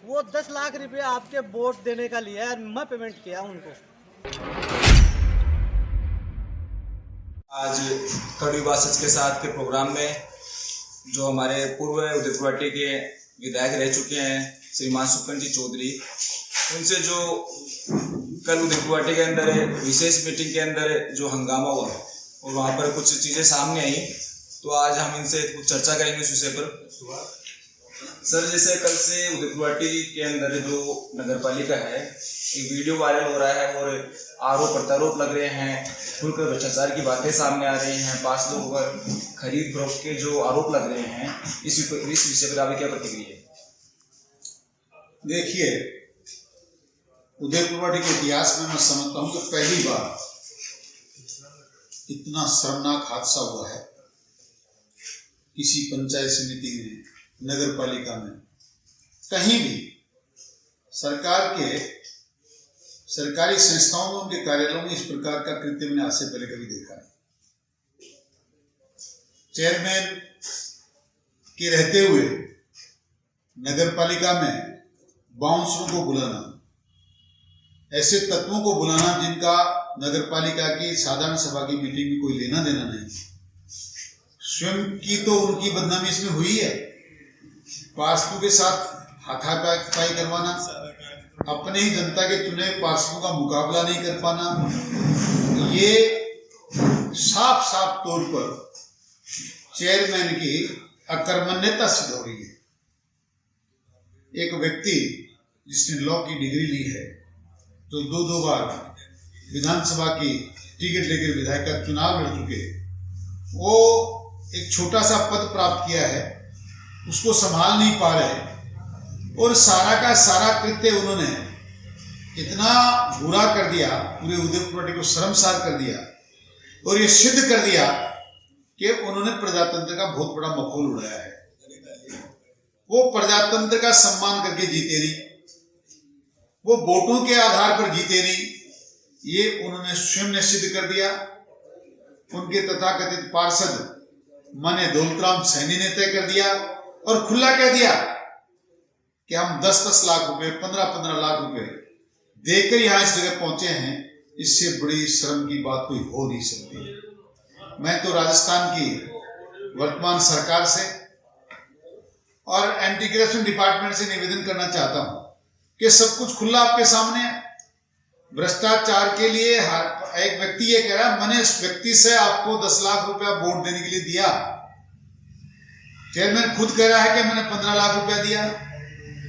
वो 10 लाख रुपए आपके वोट देने का लिया है, मैं पेमेंट किया उनको। आज कड़वी बात सच के साथ के प्रोग्राम में जो हमारे पूर्व उदयपुर के विधायक रह चुके हैं श्रीमान सुखन जी चौधरी, उनसे जो कल उदयपुर के अंदर विशेष मीटिंग के अंदर जो हंगामा हुआ और वहाँ पर कुछ चीज़ें सामने आई, तो आज हम इनसे कुछ चर्चा करेंगे इस विषय पर। सर, जैसे कल से उदयपुर के अंदर जो नगर पालिका है, एक वीडियो वायरल हो रहा है और आरोप प्रत्यारोप लग रहे हैं, खुलकर भ्रष्टाचार की बातें सामने आ रही हैं, 5 लोगों पर खरीद फरोख्त के जो आरोप लग रहे हैं, इस विषय पर आपकी क्या प्रतिक्रिया है? देखिए, उदयपुर के इतिहास में मैं समझता हूँ कि पहली बार इतना शर्मनाक हादसा हुआ है किसी पंचायत समिति में, नगर पालिका में, कहीं भी सरकारी संस्थाओं में, उनके कार्यालयों में इस प्रकार का कृत्य मैंने आज से पहले कभी देखा नहीं। चेयरमैन के रहते हुए नगर पालिका में बाउंसरों को बुलाना, ऐसे तत्वों को बुलाना जिनका नगर पालिका की साधारण सभा की मीटिंग में कोई लेना देना नहीं, स्वयं की तो उनकी बदनामी इसमें हुई है। पार्षदों के साथ हाथापाई करवाना, अपने ही जनता के चुने पार्षदों का मुकाबला नहीं कर पाना, ये साफ साफ तौर पर चेयरमैन की अकर्मण्यता सिद्ध हो रही है। एक व्यक्ति जिसने लॉ की डिग्री ली है, जो 2 बार विधानसभा की टिकट लेकर विधायक का चुनाव लड़ चुके, वो एक छोटा सा पद प्राप्त किया है, उसको संभाल नहीं पा रहे और सारा का सारा कृत्य उन्होंने इतना बुरा कर दिया, पूरे उदयपुर को शर्मसार कर दिया और ये सिद्ध कर दिया कि उन्होंने प्रजातंत्र का बहुत बड़ा मखौल उड़ाया है। वो प्रजातंत्र का सम्मान करके जीते नहीं, वो वोटों के आधार पर जीते नहीं, ये उन्होंने स्वयं ने सिद्ध कर दिया। उनके तथाकथित पार्षद माने दौलतराम सैनी ने तय कर दिया और खुला कह दिया कि हम 10-10 लाख रुपए, 15-15 लाख रुपए देकर यहां इस जगह पहुंचे हैं। इससे बड़ी शर्म की बात कोई हो नहीं सकती। मैं तो राजस्थान की वर्तमान सरकार से और एंटी करप्शन डिपार्टमेंट से निवेदन करना चाहता हूं कि सब कुछ खुला आपके सामने है। भ्रष्टाचार के लिए एक व्यक्ति ये कह रहा है, मैंने इस व्यक्ति से आपको 10 लाख रुपया वोट देने के लिए दिया। चेयरमैन खुद कह रहा है कि मैंने 15 लाख रुपया दिया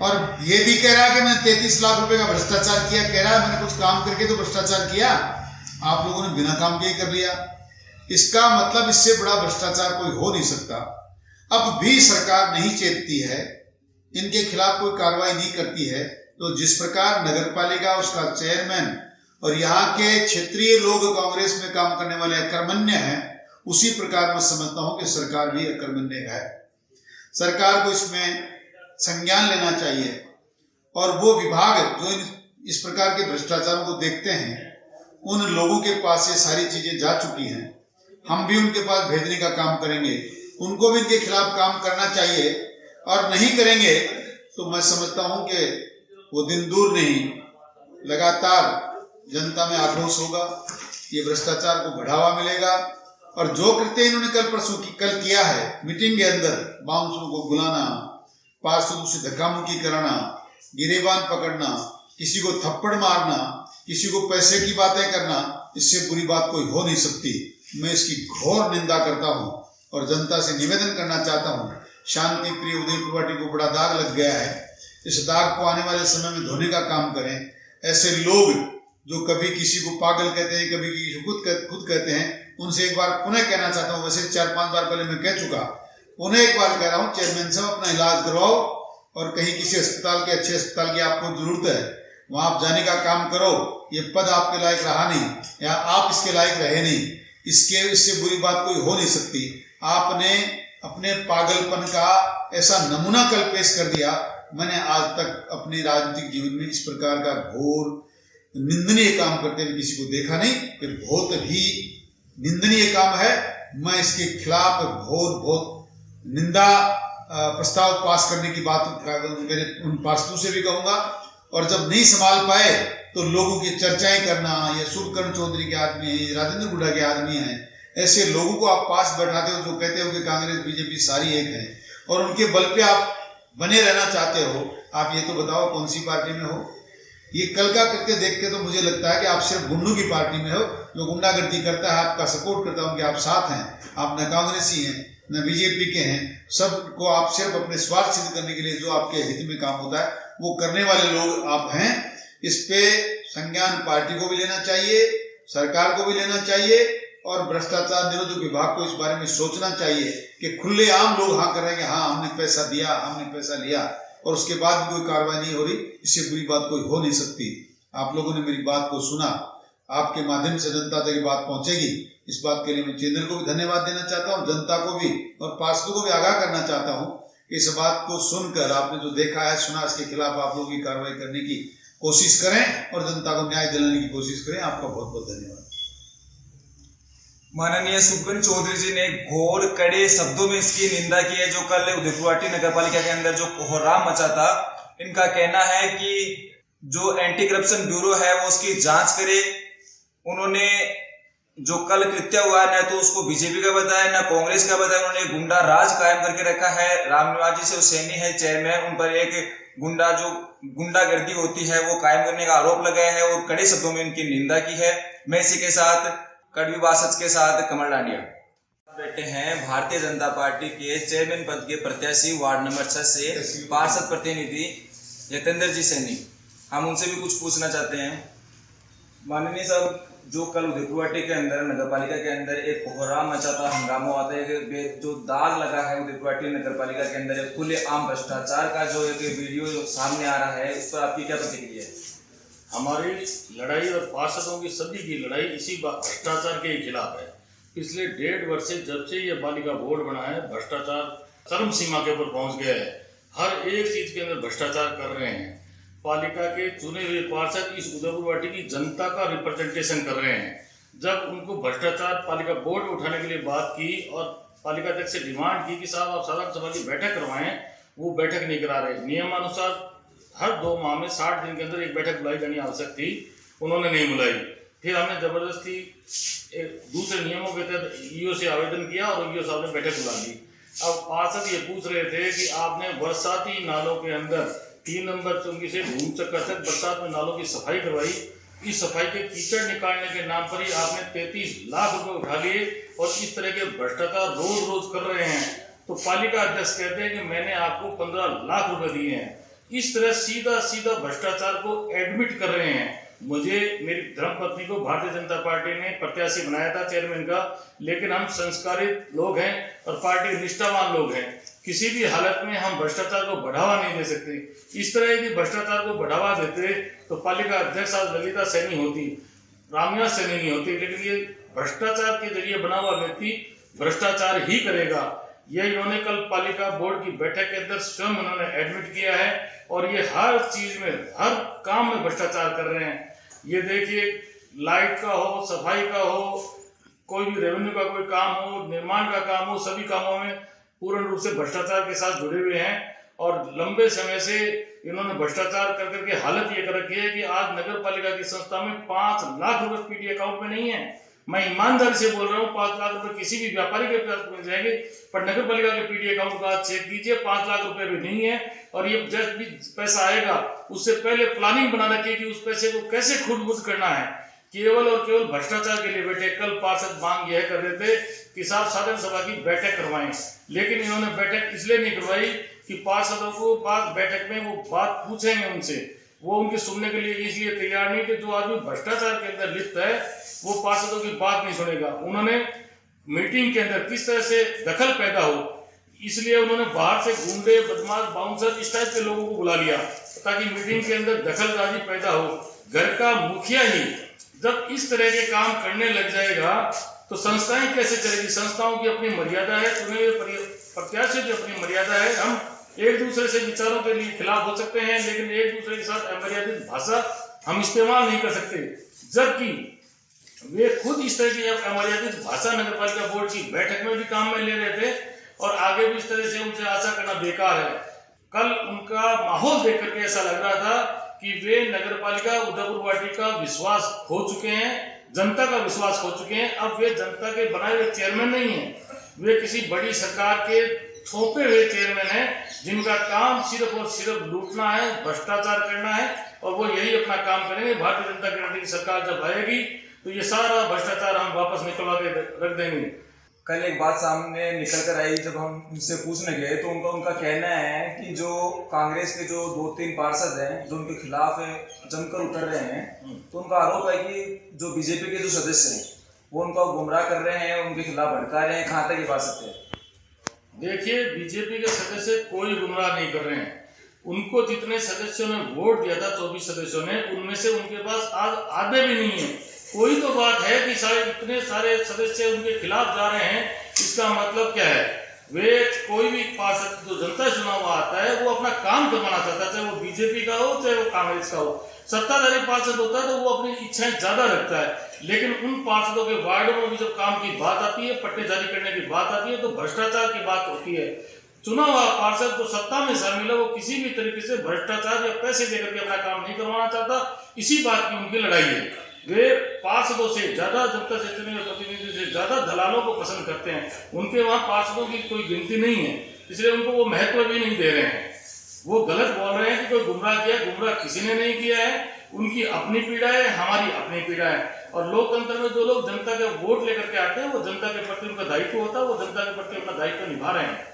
और ये भी कह रहा है कि मैंने 33 लाख रुपए का भ्रष्टाचार किया। कह रहा है मैंने कुछ काम करके तो भ्रष्टाचार किया, आप लोगों ने बिना काम के कर लिया। इसका मतलब इससे बड़ा भ्रष्टाचार कोई हो नहीं सकता। अब भी सरकार नहीं चेतती है, इनके खिलाफ कोई कार्रवाई नहीं करती है, तो जिस प्रकार नगर पालिका, उसका चेयरमैन और यहाँ के क्षेत्रीय लोग कांग्रेस में काम करने वाले अकर्मण्य हैं, उसी प्रकार मैं समझता हूं कि सरकार भी अकर्मण्य है। सरकार को इसमें संज्ञान लेना चाहिए और वो विभाग जो इस प्रकार के भ्रष्टाचारों को देखते हैं, उन लोगों के पास ये सारी चीजें जा चुकी हैं। हम भी उनके पास भेजने का काम करेंगे, उनको भी इनके खिलाफ काम करना चाहिए और नहीं करेंगे तो मैं समझता हूं कि वो दिन दूर नहीं, लगातार जनता में आक्रोश होगा, ये भ्रष्टाचार को बढ़ावा मिलेगा और जो कृत्य इन्होंने कल किया है मीटिंग के अंदर, बाउंसरों को बुलाना, पार्षदों से धक्का मुक्की कराना, गिरेबान पकड़ना, किसी को थप्पड़ मारना, किसी को पैसे की बातें करना, इससे बुरी बात कोई हो नहीं सकती। मैं इसकी घोर निंदा करता हूं और जनता से निवेदन करना चाहता हूं, शांति प्रिय उदयपुर को बड़ा दाग लग गया है, इस दाग को आने वाले समय में धोने का काम करें। ऐसे लोग जो कभी किसी को पागल कहते हैं, कभी किसी को खुद कहते हैं, उनसे एक बार पुनः कहना चाहता हूँ, वैसे 4-5 बार पहले मैं कह चुका, पुनः एक बार कह रहा हूँ, चेयरमैन साहब अपना इलाज करवाओ और कहीं किसी अस्पताल के, अच्छे अस्पताल की आपको जरूरत है, वहां आप जाने का काम करो। ये पद आपके लायक रहा नहीं या आप इसके लायक रहे नहीं, इससे बुरी बात कोई हो नहीं सकती। आपने अपने पागलपन का ऐसा नमूना कल पेश कर दिया। मैंने आज तक अपने राजनीतिक जीवन में इस प्रकार का घोर निंदनीय काम करते हुए किसी को देखा नहीं, कि बहुत ही निंदनीय काम है। मैं इसके खिलाफ बहुत निंदा प्रस्ताव पास करने की बात मेरे उन पार्षदों से भी कहूंगा। और जब नहीं संभाल पाए तो लोगों की चर्चाएं करना, ये शुभकर्ण चौधरी के आदमी हैं, राजेंद्र गुड्डा के आदमी हैं, ऐसे लोगों को आप पास बैठाते हो जो कहते हो कि कांग्रेस बीजेपी सारी एक है और उनके बल पे आप बने रहना चाहते हो। आप ये तो बताओ कौन सी पार्टी में हो? ये कल का करके देख के तो मुझे लगता है कि आप सिर्फ गुंडों की पार्टी में हो। जो गुंडागर्दी करता है, आपका सपोर्ट करता है, उनके आप साथ हैं। आप न कांग्रेसी हैं न बीजेपी के हैं। सबको आप सिर्फ अपने स्वार्थ सिद्ध करने के लिए जो आपके हित में काम होता है वो करने वाले लोग आप हैं। इस पे संज्ञान पार्टी को भी लेना चाहिए, सरकार को भी लेना चाहिए और भ्रष्टाचार निरोधक विभाग को इस बारे में सोचना चाहिए कि खुलेआम लोग हाँ कर रहे हैं कि हाँ हमने पैसा दिया, हमने पैसा लिया और उसके बाद भी कोई कार्रवाई नहीं हो रही। इससे बुरी बात कोई हो नहीं सकती। आप लोगों ने मेरी बात को सुना, आपके माध्यम से जनता तक बात पहुंचेगी। इस बात के लिए मैं चैनल को भी धन्यवाद देना चाहता हूँ, जनता को भी और पार्षदों को भी आगाह करना चाहता हूँ कि इस बात को सुनकर आपने जो देखा है सुना, इसके खिलाफ आप लोगों की कार्रवाई करने की कोशिश करें और जनता को न्याय दिलाने की कोशिश करें। आपका बहुत बहुत धन्यवाद। माननीय शुभकर्ण चौधरी जी ने घोर कड़े शब्दों में इसकी निंदा की है जो कल उदयपुर नगर पालिका के अंदर जो कोहराम मचा था। इनका कहना है कि जो एंटी करप्शन ब्यूरो है वो उसकी जांच करे। उन्होंने जो कल कृत्य हुआ है न तो उसको बीजेपी का बताया न कांग्रेस का बताया, उन्होंने गुंडा राज कायम करके रखा है। रामनिवास जी से सैनी है चेयरमैन, उन पर एक गुंडागर्दी होती है वो कायम करने का आरोप लगाया है और कड़े शब्दों में इनकी निंदा की है। मैं इसी के साथ कड़वी बासच के साथ कमल डांडिया बैठे हैं भारतीय जनता पार्टी के चेयरमैन पद के प्रत्याशी वार्ड नंबर 6 से पार्षद प्रतिनिधि यतेंद्र जी सैनी। हम उनसे भी कुछ पूछना चाहते हैं। माननीय साहब, जो कल उदयपुर के अंदर नगर पालिका के अंदर एक कोहराम मचा था, हंगामा आता है, जो दाग लगा है उदयपुर नगर पालिका के अंदर खुलेआम भ्रष्टाचार का जो एक वीडियो सामने आ रहा है, उस पर आपकी क्या प्रतिक्रिया है? हमारी लड़ाई और पार्षदों की सभी की लड़ाई इसी भ्रष्टाचार के खिलाफ है। पिछले 1.5 वर्ष से जब से ये पालिका बोर्ड बना है, भ्रष्टाचार चरम सीमा के ऊपर पहुंच गया है। हर एक चीज के अंदर भ्रष्टाचार कर रहे हैं। पालिका के चुने हुए पार्षद इस उदयपुर की जनता का रिप्रेजेंटेशन कर रहे हैं। जब उनको भ्रष्टाचार पालिका बोर्ड में उठाने के लिए बात की और पालिका अध्यक्ष से डिमांड की कि साहब आप साधारण सभा की बैठक करवाएं, वो बैठक नहीं करा रहे। नियमानुसार हर 2 माह में 60 दिन के अंदर एक बैठक बुलाई जानी आवश्यक थी, उन्होंने नहीं बुलाई। फिर हमने जबरदस्ती दूसरे नियमों के तहत ईओ से आवेदन किया और ईओ साहब ने बैठक बुला ली। अब पार्षद ये पूछ रहे थे कि आपने बरसाती नालों के अंदर 3 नंबर चौकी से घूम चक्कर तक बरसात में नालों की सफाई करवाई। इस सफाई के कीचड़ निकालने के नाम पर ही आपने 33 लाख रुपए उठा लिए और इस तरह के भ्रष्टाचार रोज रोज कर रहे हैं। तो पालिका अध्यक्ष कहते हैं कि मैंने आपको 15 लाख रुपए दिए हैं। इस तरह सीधा सीधा भ्रष्टाचार को एडमिट कर रहे हैं। मुझे मेरी धर्मपत्नी को भारतीय जनता पार्टी ने प्रत्याशी बनाया था चेयरमैन का, लेकिन हम संस्कारित लोग हैं और पार्टी निष्ठावान लोग हैं। किसी भी हालत में हम भ्रष्टाचार को बढ़ावा नहीं दे सकते। इस तरह यदि भ्रष्टाचार को बढ़ावा देते तो पालिका अध्यक्ष आज ललिता सैनी होती, रामनिवास सैनी नहीं होती। लेकिन ये भ्रष्टाचार के जरिए बना हुआ व्यक्ति भ्रष्टाचार ही करेगा। यह इन्होंने कल पालिका बोर्ड की बैठक के अंदर स्वयं उन्होंने एडमिट किया है और ये हर चीज में, हर काम में भ्रष्टाचार कर रहे हैं। ये देखिए, लाइट का हो, सफाई का हो, कोई भी रेवेन्यू का कोई काम हो, निर्माण का काम हो, सभी कामों में पूर्ण रूप से भ्रष्टाचार के साथ जुड़े हुए हैं। और लंबे समय से इन्होंने भ्रष्टाचार कर करके हालत ये कर रखी है कि आज नगर पालिका की संस्था में 5 लाख रुपए पीडी अकाउंट में नहीं है। मैं ईमानदारी से बोल रहा हूँ, 5 लाख रुपए किसी भी व्यापारी के पास मिल जाएंगे, पर नगर पालिका के पीडी अकाउंट का चेक कीजिए, 5 लाख रुपए भी नहीं है। और ये जब भी पैसा आएगा उससे पहले प्लानिंग बना रखी है कि उस पैसे को कैसे खुद करना है। केवल और केवल भ्रष्टाचार के लिए बैठे। कल पार्षद मांग यह कर रहे थे कि साहब साधारण सभा की बैठक करवाएं, लेकिन इन्होंने बैठक इसलिए नहीं करवाई कि पार्षदों को बाद बैठक में वो बात पूछेंगे उनसे, वो उनके सुनने के लिए इसलिए तैयार नहीं कि जो आदमी भ्रष्टाचार के अंदर लिप्त है वो पार्षदों की बात नहीं सुनेगा। उन्होंने मीटिंग के अंदर किस तरह से दखल पैदा हो, इसलिए उन्होंने बाहर से गुंडे, बदमाश, बाउंसर इस टाइप के लोगों को बुला लिया ताकि मीटिंग के अंदर दखलंदाजी पैदा हो। घर का मुखिया ही जब इस तरह के काम करने लग जाएगा तो संस्थाएं कैसे चलेगी? संस्थाओं की अपनी मर्यादा है, चुने हुए प्रत्याशी की अपनी मर्यादा है। हम एक दूसरे से विचारों के लिए खिलाफ हो सकते हैं, लेकिन एक दूसरे के साथ अमर्यादित भाषा हम इस्तेमाल नहीं कर सकते। जबकि वे खुद इस तरह की अमर्यादित भाषा नगर पालिका बोर्ड की बैठक में भी काम में ले रहे थे और आगे भी इस तरह से उनसे आशा करना बेकार है। कल उनका माहौल देख करके ऐसा लग रहा था कि वे नगर पालिका उदयपुर गुवाहाटी का विश्वास खो चुके हैं, जनता का विश्वास खो चुके हैं। अब वे जनता के बनाए हुए चेयरमैन नहीं है, वे किसी बड़ी सरकार के थोपे हुए चेयरमैन है, जिनका काम सिर्फ और सिर्फ लूटना है, भ्रष्टाचार करना है, और वो यही अपना काम करेंगे। भारतीय जनता पार्टी की सरकार जब आएगी तो ये सारा भ्रष्टाचार हम वापस निकलवा के रख देंगे। कल एक बात सामने निकल कर आई, जब हम उनसे पूछने गए तो उनका कहना है कि जो कांग्रेस के जो 2-3 पार्षद हैं जो उनके खिलाफ जमकर उतर रहे हैं, तो उनका आरोप है कि जो बीजेपी के जो सदस्य हैं वो उनको गुमराह कर रहे हैं, उनके खिलाफ भड़का रहे हैं। कहाँ तक ये बात सत्य है? देखिए, बीजेपी के सदस्य कोई गुमराह नहीं कर रहे हैं। उनको जितने सदस्यों ने वोट दिया था, 24 सदस्यों ने, उनमें से उनके पास आज आधे भी नहीं है। कोई तो बात है कि इतने सारे सदस्य उनके खिलाफ जा रहे हैं, इसका मतलब क्या है? वे कोई भी पार्षद जो जनता चुनाव आता है वो अपना काम करवाना चाहता है, चाहे वो बीजेपी का हो चाहे वो कांग्रेस का हो। सत्ताधारी पार्षद होता है तो वो अपनी इच्छाएं ज्यादा रखता है, लेकिन उन पार्षदों के वार्डों में भी जब काम की बात आती है, पट्टे जारी करने की बात आती है, तो भ्रष्टाचार की बात होती है। चुना हुआ पार्षद जो सत्ता में शामिल है वो किसी भी तरीके से भ्रष्टाचार या पैसे देकर के अपना काम नहीं करवाना चाहता। इसी बात की उनकी लड़ाई है। वे पार्षदों से ज्यादा, जनता से चुने हुए प्रतिनिधि से ज्यादा दलालों को पसंद करते हैं। उनके वहां पार्षदों की कोई गिनती नहीं है, इसलिए उनको वो महत्व भी नहीं दे रहे हैं। वो गलत बोल रहे हैं कि कोई गुमराह किया, गुमराह किसी ने नहीं किया है। उनकी अपनी पीड़ा है, हमारी अपनी पीड़ा है। और लोकतंत्र में जो लोग जनता के वोट लेकर के आते हैं वो जनता के प्रति उनका दायित्व होता है, वो जनता के प्रति अपना दायित्व निभा रहे हैं।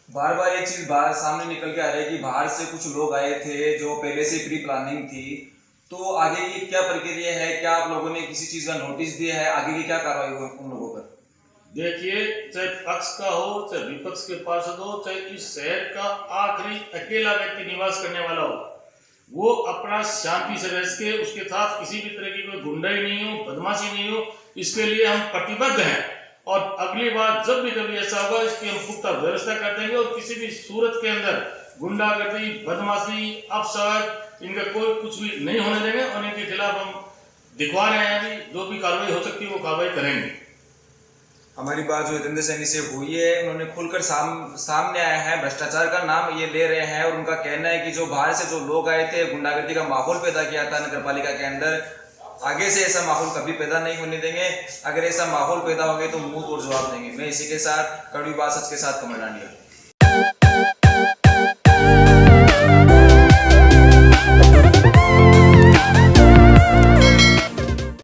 बार बार एक चीज बाहर सामने निकल के आ रही है कि बाहर से कुछ लोग आए थे जो पहले से प्री प्लानिंग थी, तो आगे की क्या प्रक्रिया है? क्या आप लोगों ने किसी चीज का नोटिस दिया है? आगे की क्या कार्रवाई हो उन लोगों पर? देखिए, चाहे पक्ष का हो चाहे विपक्ष के पार्षद हो, चाहे इस शहर का आखिरी अकेला व्यक्ति निवास करने वाला हो, वो अपना शांति से रह के, उसके साथ किसी भी तरह की कोई गुंडाई नहीं हो, बदमाशी नहीं हो, इसके लिए हम प्रतिबद्ध हैं। और अगली बार जब भी कभी ऐसा होगा इसकी हम पुख्ता व्यवस्था कर देंगे, और किसी भी सूरत के अंदर गुंडागर्दी, बदमाशी, अपशब्द, इनका कोई कुछ भी नहीं होने देंगे। और इनके खिलाफ हम दिखवा रहे हैं अभी जो भी कार्रवाई हो सकती है वो कार्रवाई करेंगे। हमारी बात जो हितेंद्र सैनी से हुई है, उन्होंने खुलकर सामने आया है, भ्रष्टाचार का नाम ये ले रहे हैं, और उनका कहना है कि जो बाहर से जो लोग आए थे, गुंडागर्दी का माहौल पैदा किया था नगर पालिका के अंदर, आगे से ऐसा माहौल कभी पैदा नहीं होने देंगे। अगर ऐसा माहौल पैदा हो गया तो मुंह तोड़ जवाब देंगे। मैं इसी के साथ कड़वी बात सच के साथ कमल डांडिया।